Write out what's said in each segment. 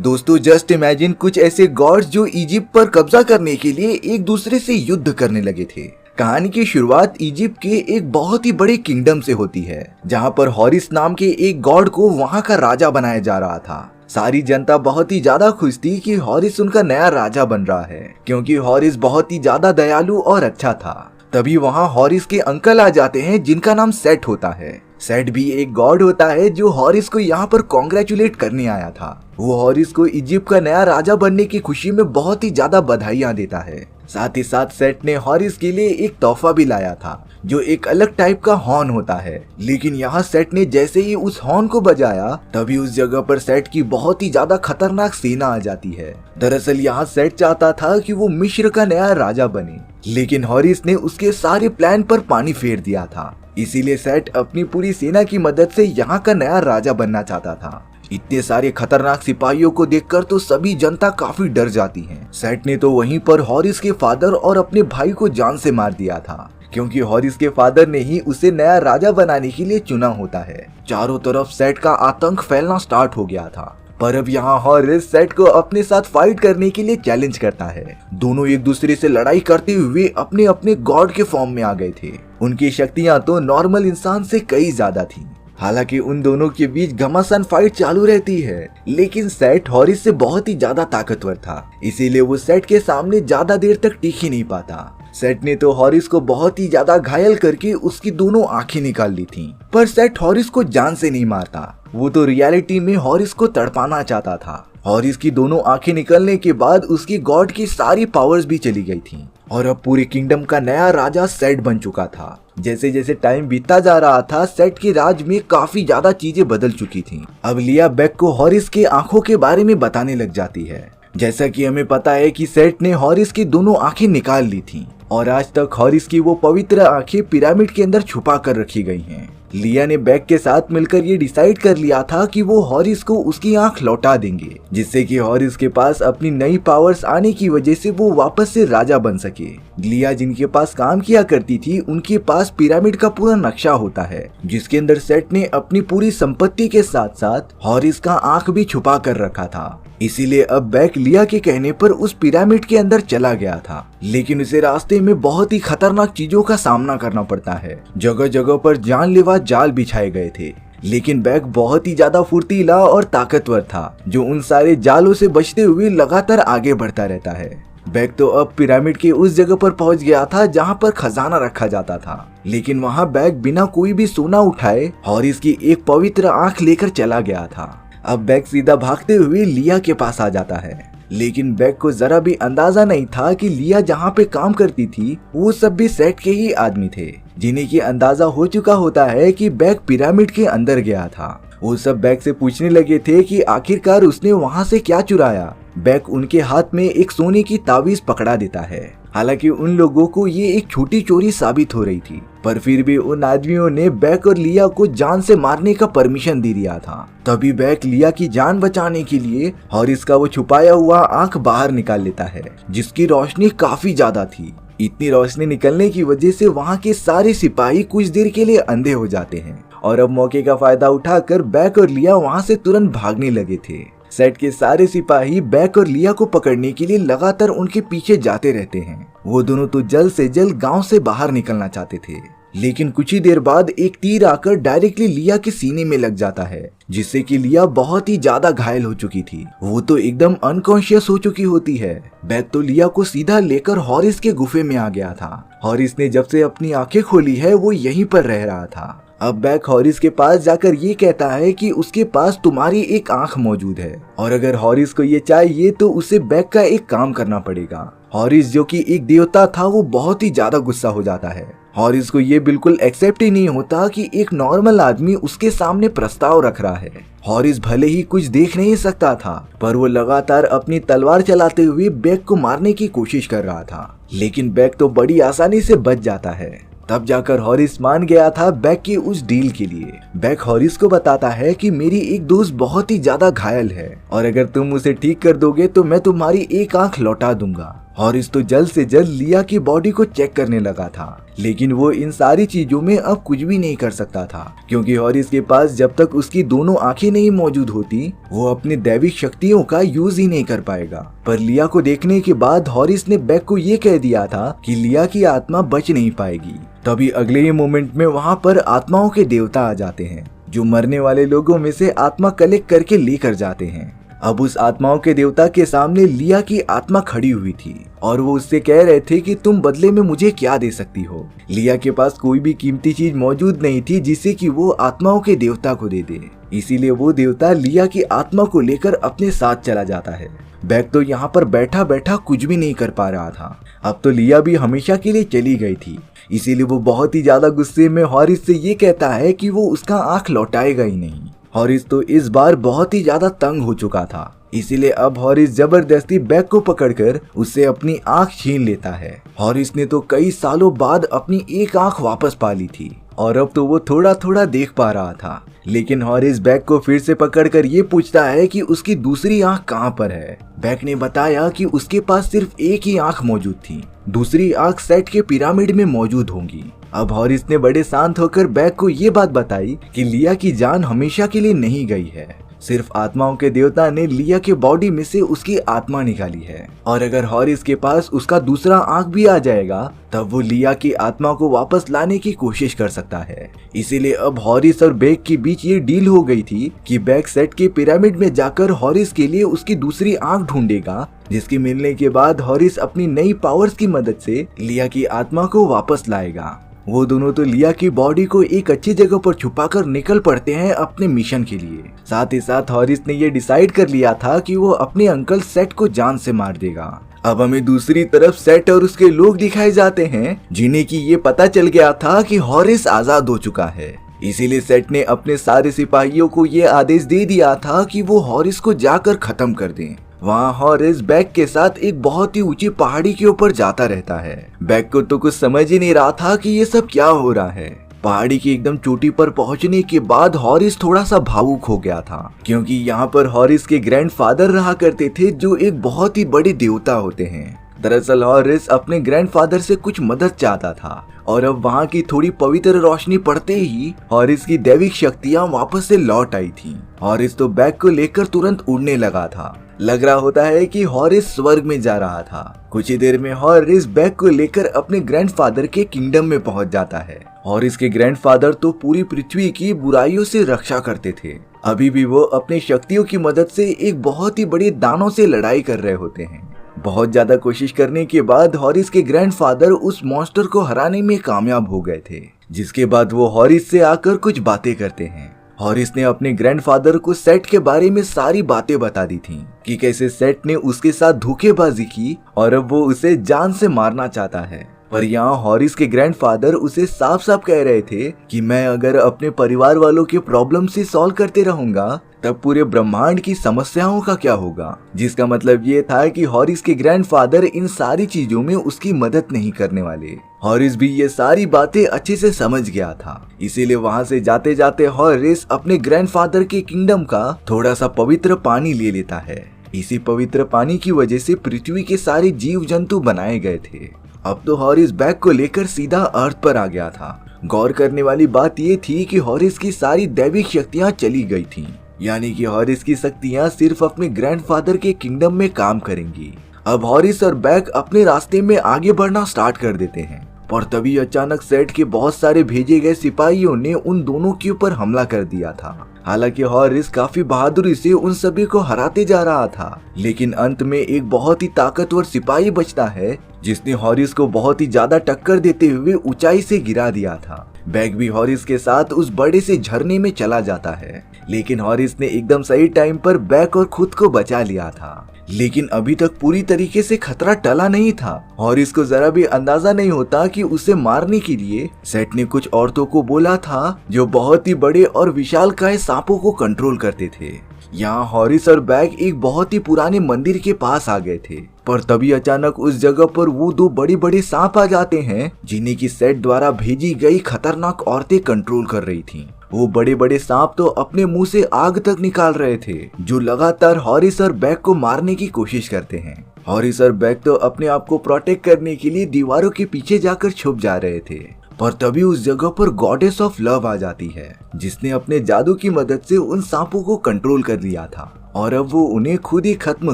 दोस्तों just imagine कुछ ऐसे गॉड्स जो इजिप्ट पर कब्जा करने के लिए एक दूसरे से युद्ध करने लगे थे। कहानी की शुरुआत इजिप्ट के एक बहुत ही बड़े किंगडम से होती है, जहां पर हॉरिस नाम के एक गॉड को वहां का राजा बनाया जा रहा था। सारी जनता बहुत ही ज्यादा खुश थी कि हॉरिस उनका नया राजा बन रहा है, क्योंकि हॉरिस बहुत ही ज्यादा दयालु और अच्छा था। तभी वहां हॉरिस के अंकल आ जाते हैं, जिनका नाम सेट होता है। सेट भी एक गॉड होता है जो हॉरिस को यहाँ पर कॉन्ग्रेचुलेट करने आया था। वो हॉरिस को इजिप्ट का नया राजा बनने की खुशी में बहुत ही ज्यादा बधाइयां देता है। साथ ही साथ सेट ने हॉरिस के लिए एक तोहफा भी लाया था, जो एक अलग टाइप का हॉर्न होता है। लेकिन यहाँ सेट ने जैसे ही उस हॉर्न को बजाया, तभी उस जगह पर सेट की बहुत ही ज्यादा खतरनाक सेना आ जाती है। दरअसल यहाँ सेट चाहता था कि वो मिस्र का नया राजा बने, लेकिन हॉरिस ने उसके सारे प्लान पर पानी फेर दिया था। इसीलिए सेट अपनी पूरी सेना की मदद से यहाँ का नया राजा बनना चाहता था। इतने सारे खतरनाक सिपाहियों को देखकर तो सभी जनता काफी डर जाती है। सेट ने तो वहीं पर हॉरिस के फादर और अपने भाई को जान से मार दिया था, क्योंकि हॉरिस के फादर ने ही उसे नया राजा बनाने के लिए चुना होता है। चारों तरफ सेट का आतंक फैलना स्टार्ट हो गया था। पर अब यहाँ हॉरिस सेट को अपने साथ फाइट करने के लिए चैलेंज करता है। दोनों एक दूसरे से लड़ाई करते हुए अपने अपने गॉड के फॉर्म में आ गए थे। उनकी शक्तियां तो नॉर्मल इंसान से कई ज्यादा थी। हालांकि उन दोनों के बीच घमासान फाइट चालू रहती है, लेकिन सेट हॉरिस से बहुत ही ज्यादा ताकतवर था, इसीलिए वो सेट के सामने ज्यादा देर तक टिक ही नहीं पाता। सेट ने तो हॉरिस को बहुत ही ज्यादा घायल करके उसकी दोनों आंखें निकाल ली थी। पर सेट हॉरिस को जान से नहीं मारता, वो तो रियलिटी में हॉरिस को तड़पाना चाहता था। हॉरिस की दोनों आंखें निकलने के बाद उसकी गॉड की सारी पावर्स भी चली गई थी, और अब पूरे किंगडम का नया राजा सेट बन चुका था। जैसे जैसे टाइम बीतता जा रहा था, सेट के राज में काफी ज्यादा चीजें बदल चुकी थी। अब लिया बेक को हॉरिस के आंखों के बारे में बताने लग जाती है। जैसा कि हमें पता है कि सेट ने हॉरिस की दोनों आंखें निकाल ली थी, और आज तक हॉरिस की वो पवित्र आंखें पिरामिड के अंदर छुपा कर रखी गई हैं। लिया ने बेक के साथ मिलकर ये डिसाइड कर लिया था कि वो हॉरिस को उसकी आंख लौटा देंगे, जिससे कि हॉरिस के पास अपनी नई पावर्स आने की वजह से वो वापस से राजा बन सके। लिया जिनके पास काम किया करती थी, उनके पास पिरामिड का पूरा नक्शा होता है, जिसके अंदर सेट ने अपनी पूरी संपत्ति के साथ साथ हॉरिस का आंख भी छुपा कर रखा था। इसीलिए अब बेक लिया के कहने पर उस पिरामिड के अंदर चला गया था, लेकिन उसे रास्ते में बहुत ही खतरनाक चीजों का सामना करना पड़ता है। जगह जगह पर जानलेवा जाल बिछाए गए थे, लेकिन बेक बहुत ही ज्यादा फुर्तीला और ताकतवर था, जो उन सारे जालों से बचते हुए लगातार आगे बढ़ता रहता है। बेक तो अब पिरामिड के उस जगह पर पहुंच गया था जहां पर खजाना रखा जाता था, लेकिन वहां बेक बिना कोई भी सोना उठाए हॉरिस की एक पवित्र आंख लेकर चला गया था। अब बेक सीधा भागते हुए लिया के पास आ जाता है, लेकिन बेक को जरा भी अंदाजा नहीं था कि लिया जहाँ पे काम करती थी वो सब भी सेट के ही आदमी थे, जिन्हें की अंदाजा हो चुका होता है कि बेक पिरामिड के अंदर गया था। वो सब बेक से पूछने लगे थे कि आखिरकार उसने वहाँ से क्या चुराया। बेक उनके हाथ में एक सोने की ताबीज पकड़ा देता है। हालांकि उन लोगों को ये एक छोटी चोरी साबित हो रही थी, पर फिर भी उन आदमियों ने बेक और लिया को जान से मारने का परमिशन दे दिया था। तभी बेक लिया की जान बचाने के लिए हॉरिस का वो छुपाया हुआ आंख बाहर निकाल लेता है, जिसकी रोशनी काफी ज्यादा थी। इतनी रोशनी निकलने की वजह से वहाँ के सारे सिपाही कुछ देर के लिए अंधे हो जाते हैं, और अब मौके का फायदा उठाकर बेक और लिया वहाँ से तुरंत भागने लगे थे। सेट के सारे सिपाही बेक और लिया को पकड़ने के लिए लगातार उनके पीछे जाते रहते हैं। वो दोनों तो जल्द से जल्द गांव से बाहर निकलना चाहते थे, लेकिन कुछ ही देर बाद एक तीर आकर डायरेक्टली लिया के सीने में लग जाता है, जिससे कि लिया बहुत ही ज्यादा घायल हो चुकी थी। वो तो एकदम अनकॉन्शियस हो चुकी होती है। बेक तो लिया को सीधा लेकर हॉरिस के गुफे में आ गया था। हॉरिस ने जब से अपनी आंखें खोली है वो यहीं पर रह रहा था। अब बेक हॉरिस के पास जाकर ये कहता है कि उसके पास तुम्हारी एक आंख मौजूद है, और अगर हॉरिस को ये चाहिए तो उसे बेक का एक काम करना पड़ेगा। हॉरिस जो कि एक देवता था, वो बहुत ही ज्यादा गुस्सा हो जाता है। हॉरिस को ये बिल्कुल एक्सेप्ट ही नहीं होता कि एक नॉर्मल आदमी उसके सामने प्रस्ताव रख रहा है। हॉरिस भले ही कुछ देख नहीं सकता था, पर वो लगातार अपनी तलवार चलाते हुए बेक को मारने की कोशिश कर रहा था, लेकिन बेक तो बड़ी आसानी से बच जाता है। तब जाकर हॉरिस मान गया था बेक की उस डील के लिए। बेक हॉरिस को बताता है कि मेरी एक दोस्त बहुत ही ज्यादा घायल है, और अगर तुम उसे ठीक कर दोगे तो मैं तुम्हारी एक आंख लौटा दूंगा। हॉरिस तो जल्द से जल्द लिया की बॉडी को चेक करने लगा था, लेकिन वो इन सारी चीजों में अब कुछ भी नहीं कर सकता था, क्योंकि हॉरिस के पास जब तक उसकी दोनों आंखें नहीं मौजूद होती वो अपनी दैविक शक्तियों का यूज ही नहीं कर पाएगा। पर लिया को देखने के बाद हॉरिस ने बेक को ये कह दिया था कि लिया की आत्मा बच नहीं पाएगी। तभी अगले ही मोमेंट में वहाँ पर आत्माओं के देवता आ जाते हैं, जो मरने वाले लोगों में से आत्मा कलेक्ट करके लेकर जाते हैं। अब उस आत्माओं के देवता के सामने लिया की आत्मा खड़ी हुई थी और वो उससे कह रहे थे कि तुम बदले में मुझे क्या दे सकती हो। लिया के पास कोई भी कीमती चीज मौजूद नहीं थी जिससे कि वो आत्माओं के देवता को दे दे, इसीलिए वो देवता लिया की आत्मा को लेकर अपने साथ चला जाता है। बेक तो यहाँ पर बैठा बैठा कुछ भी नहीं कर पा रहा था। अब तो लिया भी हमेशा के लिए चली गई थी, इसीलिए वो बहुत ही ज्यादा गुस्से में हॉरिस से ये कहता है कि वो उसका आंख लौटाएगा ही नहीं। हॉरिस तो इस बार बहुत ही ज्यादा तंग हो चुका था, इसीलिए अब हॉरिस जबरदस्ती बेक को पकड़कर उससे अपनी आंख छीन लेता है। हॉरिस ने तो कई सालों बाद अपनी एक आंख वापस पा ली थी और अब तो वो थोड़ा थोड़ा देख पा रहा था, लेकिन हॉरिस बेक को फिर से पकड़कर ये पूछता है कि उसकी दूसरी आंख कहाँ पर है। बेक ने बताया कि उसके पास सिर्फ एक ही आंख मौजूद थी, दूसरी आंख सेट के पिरामिड में मौजूद होंगी। अब हॉरिस ने बड़े शांत होकर बेक को ये बात बताई कि लिया की जान हमेशा के लिए नहीं गई है, सिर्फ आत्माओं के देवता ने लिया के बॉडी में से उसकी आत्मा निकाली है, और अगर हॉरिस के पास उसका दूसरा आंख भी आ जाएगा तब वो लिया की आत्मा को वापस लाने की कोशिश कर सकता है। इसीलिए अब हॉरिस और बेक के बीच ये डील हो गई थी कि बेक सेट के पिरामिड में जाकर हॉरिस के लिए उसकी दूसरी आंख ढूंढेगा, जिसके मिलने के बाद हॉरिस अपनी नई पावर्स की मदद से लिया की आत्मा को वापस लाएगा। वो दोनों तो लिया की बॉडी को एक अच्छी जगह पर छुपाकर निकल पड़ते हैं अपने मिशन के लिए। साथ ही साथ हॉरिस ने ये डिसाइड कर लिया था कि वो अपने अंकल सेट को जान से मार देगा। अब हमें दूसरी तरफ सेट और उसके लोग दिखाए जाते हैं, जिन्हें की ये पता चल गया था कि हॉरिस आजाद हो चुका है। इसीलिए सेट ने अपने सारे सिपाहियों को ये आदेश दे दिया था कि वो हॉरिस को जाकर खत्म कर दें। वहाँ हॉरिस बेक के साथ एक बहुत ही ऊंची पहाड़ी के ऊपर जाता रहता है। बेक को तो कुछ समझ ही नहीं रहा था कि ये सब क्या हो रहा है। पहाड़ी की एकदम चोटी पर पहुंचने के बाद हॉरिस थोड़ा सा भावुक हो गया था, क्योंकि यहाँ पर हॉरिस के ग्रैंडफादर रहा करते थे, जो एक बहुत ही बड़े देवता होते हैं। दरअसल हॉरिस अपने ग्रैंडफादर से कुछ मदद चाहता था और अब वहाँ की थोड़ी पवित्र रोशनी पड़ते ही हॉरिस की दैविक शक्तियाँ वापस से लौट आई थी। हॉरिस तो बेक को लेकर तुरंत उड़ने लगा था। लग रहा होता है कि हॉरिस स्वर्ग में जा रहा था। कुछ ही देर में हॉरिस बेक को लेकर अपने ग्रैंडफादर के किंगडम में पहुंच जाता है। हॉरिस के ग्रैंडफादर तो पूरी पृथ्वी की बुराइयों से रक्षा करते थे। अभी भी वो अपनी शक्तियों की मदद से एक बहुत ही बड़े दानों से लड़ाई कर रहे होते हैं। बहुत ज्यादा कोशिश करने के बाद हॉरिस के ग्रैंडफादर उस मॉन्स्टर को हराने में कामयाब हो गए थे, जिसके बाद वो हॉरिस से आकर कुछ बातें करते हैं। हॉरिस ने अपने ग्रैंडफादर को सेट के बारे में सारी बातें बता दी थी कि कैसे सेट ने उसके साथ धोखेबाजी की और अब वो उसे जान से मारना चाहता है। पर यहाँ हॉरिस के ग्रैंडफादर उसे साफ साफ कह रहे थे कि मैं अगर अपने परिवार वालों के प्रॉब्लम से सॉल्व करते रहूंगा तब पूरे ब्रह्मांड की समस्याओं का क्या होगा, जिसका मतलब ये था कि हॉरिस के ग्रैंडफादर इन सारी चीजों में उसकी मदद नहीं करने वाले। हॉरिस भी ये सारी बातें अच्छे से समझ गया था, इसीलिए वहाँ से जाते जाते हॉरिस अपने ग्रैंडफादर के किंगडम का थोड़ा सा पवित्र पानी ले लेता है। इसी पवित्र पानी की वजह से पृथ्वी के सारे जीव जंतु बनाए गए थे। अब तो हॉरिस बेक को लेकर सीधा अर्थ पर आ गया था। गौर करने वाली बात ये थी कि हॉरिस की सारी दैविक शक्तियाँ चली गई थीं, यानी कि हॉरिस की शक्तियाँ सिर्फ अपने ग्रैंडफादर के किंगडम में काम करेंगी। अब हॉरिस और बेक अपने रास्ते में आगे बढ़ना स्टार्ट कर देते हैं, पर तभी अचानक सेट के बहुत सारे भेजे गए सिपाहियों ने उन दोनों के ऊपर हमला कर दिया था। हालांकि हॉरिस काफी बहादुरी से उन सभी को हराते जा रहा था, लेकिन अंत में एक बहुत ही ताकतवर सिपाही बचता है जिसने हॉरिस को बहुत ही ज्यादा टक्कर देते हुए ऊंचाई से गिरा दिया था। बेक भी हॉरिस के साथ उस बड़े से झरने में चला जाता है, लेकिन हॉरिस ने एकदम सही टाइम पर बेक और खुद को बचा लिया था। लेकिन अभी तक पूरी तरीके से खतरा टला नहीं था। हॉरिस को जरा भी अंदाजा नहीं होता कि उसे मारने के लिए सेट ने कुछ औरतों को बोला था जो बहुत ही बड़े और विशालकाय सांपों को कंट्रोल करते थे। यहाँ हॉरिस और बेक एक बहुत ही पुराने मंदिर के पास आ गए थे, पर तभी अचानक उस जगह पर वो दो बड़े बड़े सांप आ जाते हैं जिन्हें की सेट द्वारा भेजी गई खतरनाक औरतें कंट्रोल कर रही थीं। वो बड़े बड़े सांप तो अपने मुंह से आग तक निकाल रहे थे, जो लगातार हॉरिस और बेक को मारने की कोशिश करते हैं। हॉरिस और बैक तो अपने आप को प्रोटेक्ट करने के लिए दीवारों के पीछे जाकर छुप जा रहे थे, पर तभी उस जगह पर गॉडेस ऑफ लव आ जाती है, जिसने अपने जादू की मदद से उन सांपों को कंट्रोल कर लिया था और अब वो उन्हें खुद ही खत्म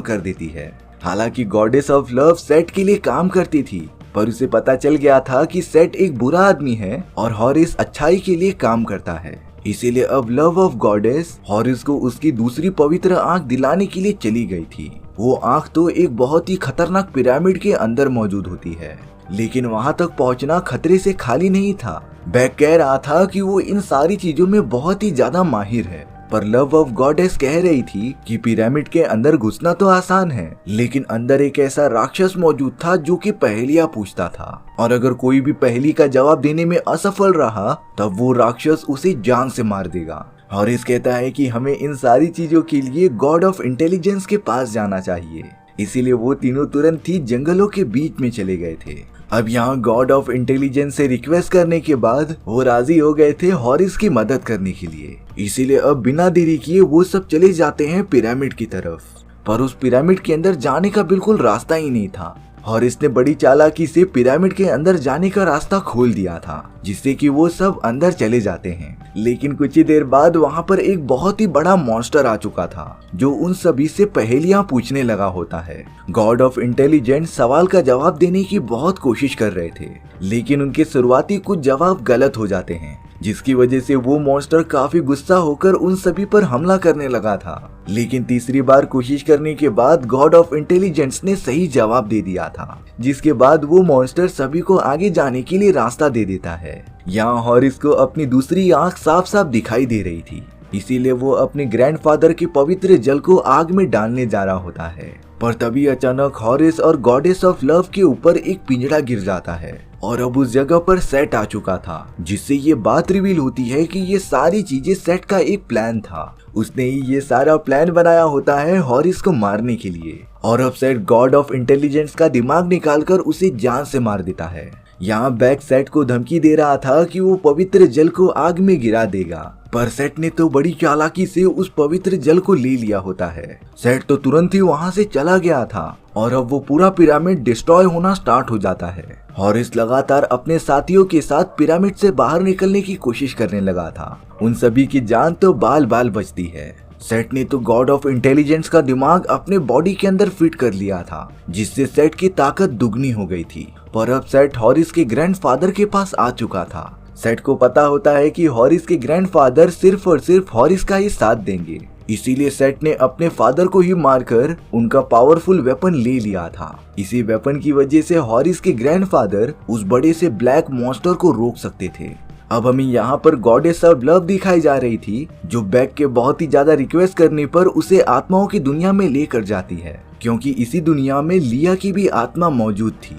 कर देती है। हालांकि गॉडेस ऑफ लव सेट के लिए काम करती थी, पर उसे पता चल गया था कि सेट एक बुरा आदमी है और हॉरिस अच्छाई के लिए काम करता है। इसीलिए अब लव ऑफ गॉडेस हॉरिस को उसकी दूसरी पवित्र आंख दिलाने के लिए चली गई थी। वो आंख तो एक बहुत ही खतरनाक पिरामिड के अंदर मौजूद होती है, लेकिन वहां तक पहुंचना खतरे से खाली नहीं था। बैक कह रहा था कि वो इन सारी चीजों में बहुत ही ज्यादा माहिर है, पर लव ऑफ गॉडेस कह रही थी कि पिरामिड के अंदर घुसना तो आसान है, लेकिन अंदर एक ऐसा राक्षस मौजूद था जो कि पहेलियां पूछता था, और अगर कोई भी पहेली का जवाब देने में असफल रहा तब वो राक्षस उसे जान से मार देगा। हॉरिस कहता है कि हमें इन सारी चीजों के लिए गॉड ऑफ इंटेलिजेंस के पास जाना चाहिए। इसीलिए वो तीनों तुरंत ही जंगलों के बीच में चले गए थे। अब यहाँ गॉड ऑफ इंटेलिजेंस से रिक्वेस्ट करने के बाद वो राजी हो गए थे हॉरिस की मदद करने के लिए। इसीलिए अब बिना देरी किए वो सब चले जाते हैं पिरामिड की तरफ, पर उस पिरामिड के अंदर जाने का बिल्कुल रास्ता ही नहीं था। हॉरिस ने बड़ी चालाकी से पिरामिड के अंदर जाने का रास्ता खोल दिया था, जिससे कि वो सब अंदर चले जाते हैं। लेकिन कुछ ही देर बाद वहाँ पर एक बहुत ही बड़ा मॉन्स्टर आ चुका था, जो उन सभी से पहेलियां पूछने लगा होता है। गॉड ऑफ इंटेलिजेंस सवाल का जवाब देने की बहुत कोशिश कर रहे थे, लेकिन उनके शुरुआती कुछ जवाब गलत हो जाते हैं, जिसकी वजह से वो मॉन्स्टर काफी गुस्सा होकर उन सभी पर हमला करने लगा था। लेकिन तीसरी बार कोशिश करने के बाद गॉड ऑफ इंटेलिजेंस ने सही जवाब दे दिया था, जिसके बाद वो मॉन्स्टर सभी को आगे जाने के लिए रास्ता दे देता है। यहाँ हॉरिस को अपनी दूसरी आंख साफ साफ दिखाई दे रही थी, इसीलिए वो अपने ग्रैंडफादर के पवित्र जल को आग में डालने जा रहा होता है। पर तभी अचानक हॉरिस और गॉडेस ऑफ लव के ऊपर एक पिंजड़ा गिर जाता है, और अब उस जगह पर सेट आ चुका था, जिससे ये बात रिवील होती है कि ये सारी चीजें सेट का एक प्लान था। उसने ही ये सारा प्लान बनाया होता है हॉरिस को मारने के लिए, और अब सेट गॉड ऑफ इंटेलिजेंस का दिमाग निकालकर उसे जान से मार देता है। यहाँ बैक सेट को धमकी दे रहा था कि वो पवित्र जल को आग में गिरा देगा, पर सेट ने तो बड़ी चालाकी से उस पवित्र जल को ले लिया होता है। सेट तो तुरंत ही वहाँ से चला गया था, और अब वो पूरा पिरामिड डिस्ट्रॉय होना स्टार्ट हो जाता है। हॉरिस लगातार अपने साथियों के साथ पिरामिड से बाहर निकलने की कोशिश करने लगा था। उन सभी की जान तो बाल बाल बचती है। सेट ने तो गॉड ऑफ इंटेलिजेंस का दिमाग अपने बॉडी के अंदर फिट कर लिया था, जिससे सेट की ताकत दुगनी हो गई थी। पर अब सेट हॉरिस के ग्रैंडफादर के पास आ चुका था। सेट को पता होता है कि हॉरिस के ग्रैंडफादर सिर्फ और सिर्फ हॉरिस का ही साथ देंगे, इसीलिए सेट ने अपने फादर को ही मारकर उनका पावरफुल वेपन ले लिया था। इसी वेपन की वजह से हॉरिस के ग्रैंडफादर उस बड़े से ब्लैक मॉन्स्टर को रोक सकते थे। अब हमें यहाँ पर गॉडेस ऑफ लव दिखाई जा रही थी, जो बैक के बहुत ही ज्यादा रिक्वेस्ट करने पर उसे आत्माओं की दुनिया में लेकर जाती है, क्योंकि इसी दुनिया में लिया की भी आत्मा मौजूद थी।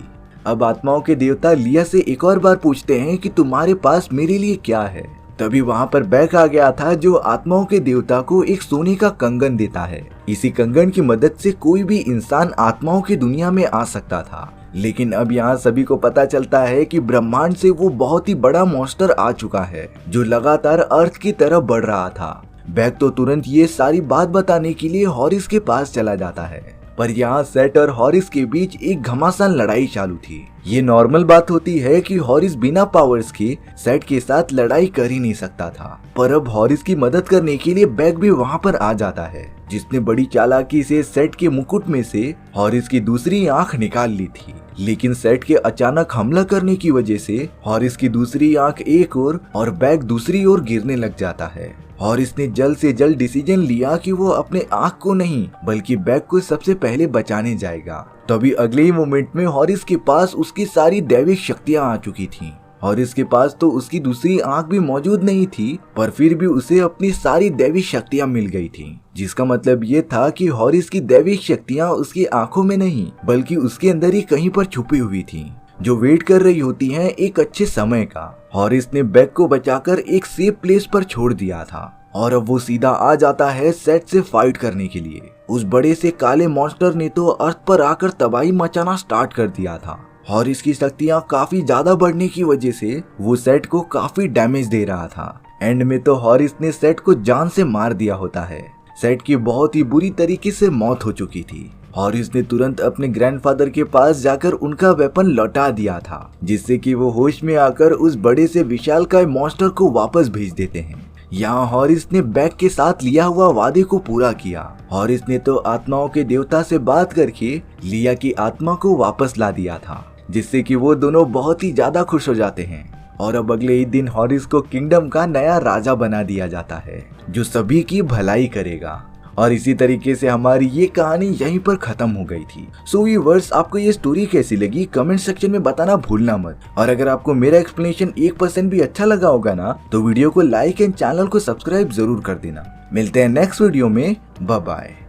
अब आत्माओं के देवता लिया से एक और बार पूछते हैं कि तुम्हारे पास मेरे लिए क्या है। तभी वहाँ पर बैक आ गया था, जो आत्माओं के देवता को एक सोने का कंगन देता है। इसी कंगन की मदद से कोई भी इंसान आत्माओं की दुनिया में आ सकता था। लेकिन अब यहाँ सभी को पता चलता है कि ब्रह्मांड से वो बहुत ही बड़ा मॉन्स्टर आ चुका है, जो लगातार अर्थ की तरफ बढ़ रहा था। बैक तो तुरंत ये सारी बात बताने के लिए हॉरिस के पास चला जाता है, पर यहाँ सेट और हॉरिस के बीच एक घमासान लड़ाई चालू थी। ये नॉर्मल बात होती है कि हॉरिस बिना पावर्स के सेट के साथ लड़ाई कर ही नहीं सकता था, पर अब हॉरिस की मदद करने के लिए बैक भी वहाँ पर आ जाता है, जिसने बड़ी चालाकी से सेट के मुकुट में से हॉरिस की दूसरी आंख निकाल ली थी। लेकिन सेट के अचानक हमला करने की वजह से हॉरिस की दूसरी आंख एक ओर और बैक दूसरी ओर गिरने लग जाता है। हॉरिस ने जल्द से जल्द डिसीजन लिया कि वो अपने आंख को नहीं बल्कि बैक को सबसे पहले बचाने जाएगा। तभी अगले ही मोमेंट में हॉरिस के पास उसकी सारी दैविक शक्तियां आ चुकी थीं। हॉरिस के पास तो उसकी दूसरी आंख भी मौजूद नहीं थी, पर फिर भी उसे अपनी सारी दैविक शक्तियां मिल गई थीं, जिसका मतलब ये था कि हॉरिस की दैविक शक्तियां उसकी आंखों में नहीं बल्कि उसके अंदर ही कहीं पर छुपी हुई थीं, जो वेट कर रही होती हैं एक अच्छे समय का। हॉरिस ने बैक को बचाकर एक सेफ प्लेस पर छोड़ दिया था, और अब वो सीधा आ जाता है सेट से फाइट करने के लिए। उस बड़े से काले मॉन्स्टर ने तो अर्थ पर आकर तबाही मचाना स्टार्ट कर दिया था। हॉरिस की शक्तियां काफी ज्यादा बढ़ने की वजह से वो सेट को काफी डैमेज दे रहा था। एंड में तो हॉरिस ने सेट को जान से मार दिया होता है। सेट की बहुत ही बुरी तरीके से मौत हो चुकी थी। हॉरिस ने तुरंत अपने ग्रैंडफादर के पास जाकर उनका वेपन लौटा दिया था, जिससे कि वो होश में आकर उस बड़े से विशालकाय मॉन्स्टर को वापस भेज देते हैं। यहाँ हॉरिस ने बैग के साथ लिया हुआ वादे को पूरा किया। हॉरिस ने तो आत्माओं के देवता से बात करके लिया की आत्मा को वापस ला दिया था, जिससे कि वो दोनों बहुत ही ज्यादा खुश हो जाते हैं। और अब अगले ही दिन हॉरिस को किंगडम का नया राजा बना दिया जाता है, जो सभी की भलाई करेगा। और इसी तरीके से हमारी ये कहानी यहीं पर खत्म हो गई थी। सो व्यूअर्स, आपको ये स्टोरी कैसी लगी कमेंट सेक्शन में बताना भूलना मत। और अगर आपको मेरा एक्सप्लेनेशन 1% भी अच्छा लगा होगा ना, तो वीडियो को लाइक एंड चैनल को सब्सक्राइब जरूर कर देना। मिलते हैं नेक्स्ट वीडियो में। Bye bye.